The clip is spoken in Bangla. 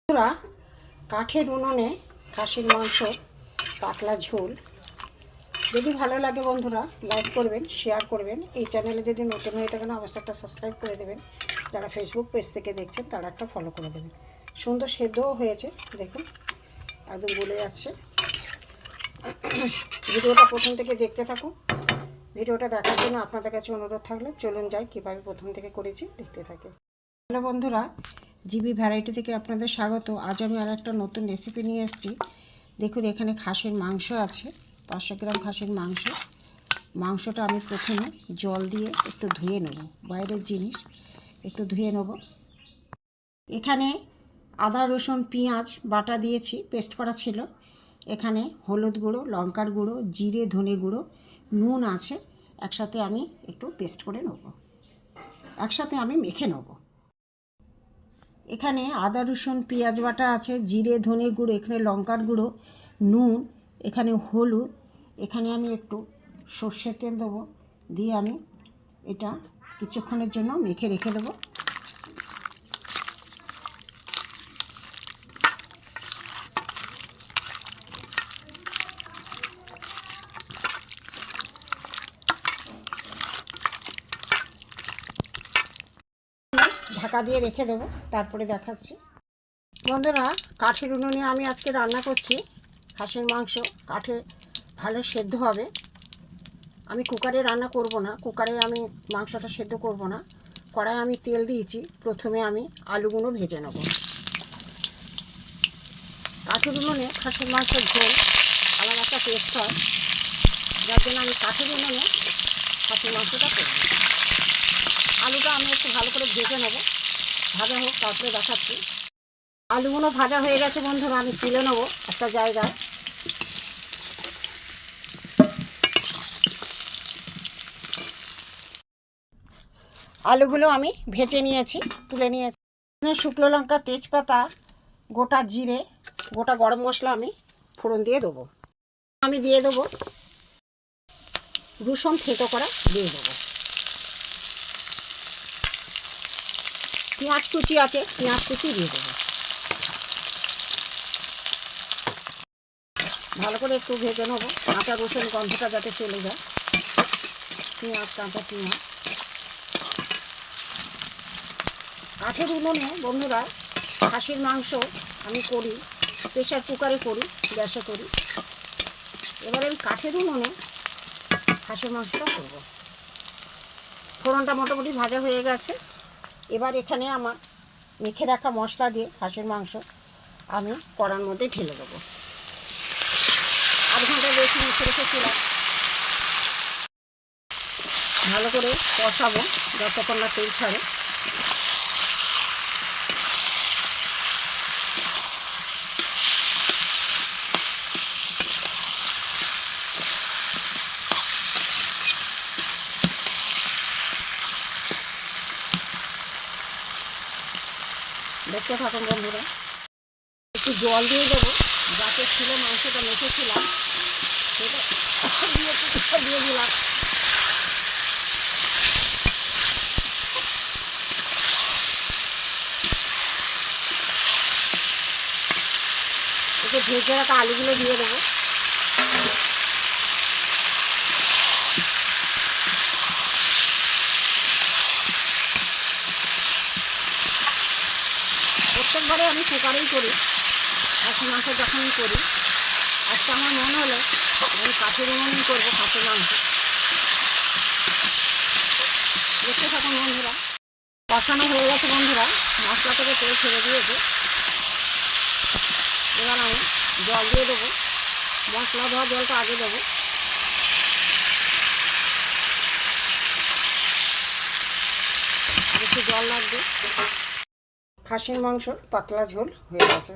বন্ধুরা, কাঠের উনুনে খাসির মাংস পাতলা ঝোল যদি ভালো লাগে বন্ধুরা লাইক করবেন, শেয়ার করবেন। এই চ্যানেলে যদি নতুন হয়ে থাকেন অবশ্যই একটা সাবস্ক্রাইব করে দেবেন। যারা ফেসবুক পেজ থেকে দেখছেন তারা একটা ফলো করে দেবেন। সুন্দর সেদ্ধও হয়েছে, দেখুন একদম গলে যাচ্ছে। ভিডিওটা প্রথম থেকে দেখতে থাকুন। ভিডিওটা দেখার জন্য আপনাদের কাছে অনুরোধ থাকলে চলুন যাই কীভাবে প্রথম থেকে করেছি দেখতে থাকি। হ্যালো বন্ধুরা, জিবি ভ্যারাইটি থেকে আপনাদের স্বাগত। আজ আমি আর একটা নতুন রেসিপি নিয়ে এসেছি। দেখুন এখানে খাসির মাংস আছে, 500 গ্রাম খাসির মাংসটা আমি প্রথমে জল দিয়ে একটু ধুয়ে নেব, বাইরের জিনিস একটু ধুয়ে নেব। এখানে আদা রসুন পেঁয়াজ বাটা দিয়েছি, পেস্ট করা ছিল। এখানে হলুদ গুঁড়ো, লঙ্কার গুঁড়ো, জিরে ধনে গুঁড়ো, নুন আছে। একসাথে আমি একটু পেস্ট করে নেব, একসাথে আমি মেখে নেব। এখানে আদা রসুন পেঁয়াজ বাটা আছে, জিরে ধনে গুঁড়ো, এখানে লঙ্কার গুঁড়ো, নুন, এখানে হলুদ, এখানে আমি একটু সর্ষের তেল দেবো, দিয়ে আমি এটা কিছুক্ষণের জন্য মেখে রেখে দেবো। ঢাকা দিয়ে রেখে দেবো, তারপরে দেখাচ্ছি। বন্ধুরা, কাঠের উনুনে আমি আজকে রান্না করছি খাসির মাংস। কাঠে ভালো সেদ্ধ হবে। আমি কুকারে রান্না করব না, কুকারে আমি মাংসটা সেদ্ধ করব না। কড়াই আমি তেল দিয়েছি, প্রথমে আমি আলুগুলো ভেজে নেব। কাঠের উনুনে খাসির মাংসের ঝোল আলাদা একটা টেস্ট হয়, যার জন্য আমি কাঠের উনুনে খাসির মাংসটা করব। আলুটা আমি একটু ভালো করে ভেজে নেব, ভাজা হোক তারপরে দেখাচ্ছি। আলুগুলো ভাজা হয়ে গেছে বন্ধুরা, আমি তুলে নেব একটা জায়গায়। আলুগুলো আমি ভেজে নিয়েছি, তুলে নিয়েছি। শুকনো লঙ্কা, তেজপাতা, গোটা জিরে, গোটা গরম মশলা আমি ফোড়ন দিয়ে দেবো। আমি দিয়ে দেবো রসুন থেঁতো করা দিয়ে দেবো। পেঁয়াজ কুচি আছে, পেঁয়াজ কুচি দিয়ে দেবো। ভালো করে একটু ভেজে নেবো, কাঁচা রসুন গন্ধটা যাতে চলে যায়। পেঁয়াজ, কাঁচা পেঁয়াজ। কাঠের উনুনে বন্ধুরা খাসির মাংস আমি করি, প্রেশার কুকারে করি, গ্যাসে করি। এবারে আমি কাঠের উনুনে খাসির মাংসটা করবো। ফোড়নটা মোটামুটি ভাজা হয়ে গেছে। এবার এখানে আমার মেখে রাখা মশলা দিয়ে খাসির মাংস আমি কড়ার মধ্যে ঢেলে দেবো। আধ ঘন্টা বেশি মেখে রেখেছিলাম। ভালো করে কষাবো যতক্ষণ না তেল ছাড়ে। দেখতে থাকুন বন্ধুরা। একটু জল দিয়ে দেবো, যাতে ছিল মাংসটা মেখেছিলাম সেটা দিয়ে দিলাম। একটু ভেজে রাখা আলুগুলো দিয়ে দেবো। প্রত্যেকবারে আমি কুকারেই করি খাসির মাংস, যখনই করি। আজকে আমার মনে হলো আমি কাঠের উনুনেই করবো খাসির মাংস। দেখতে থাকুন বন্ধুরা। কষানো হয়ে গেছে বন্ধুরা, মশলা থেকে তেল ছেড়ে দিয়েছে। এবার আমি জল দিয়ে দেবো, মশলা ধোয়া জলটা আগে দেবো। একটু জল লাগবে। খাসির মাংসর পাতলা ঝোল হয়ে গেছে।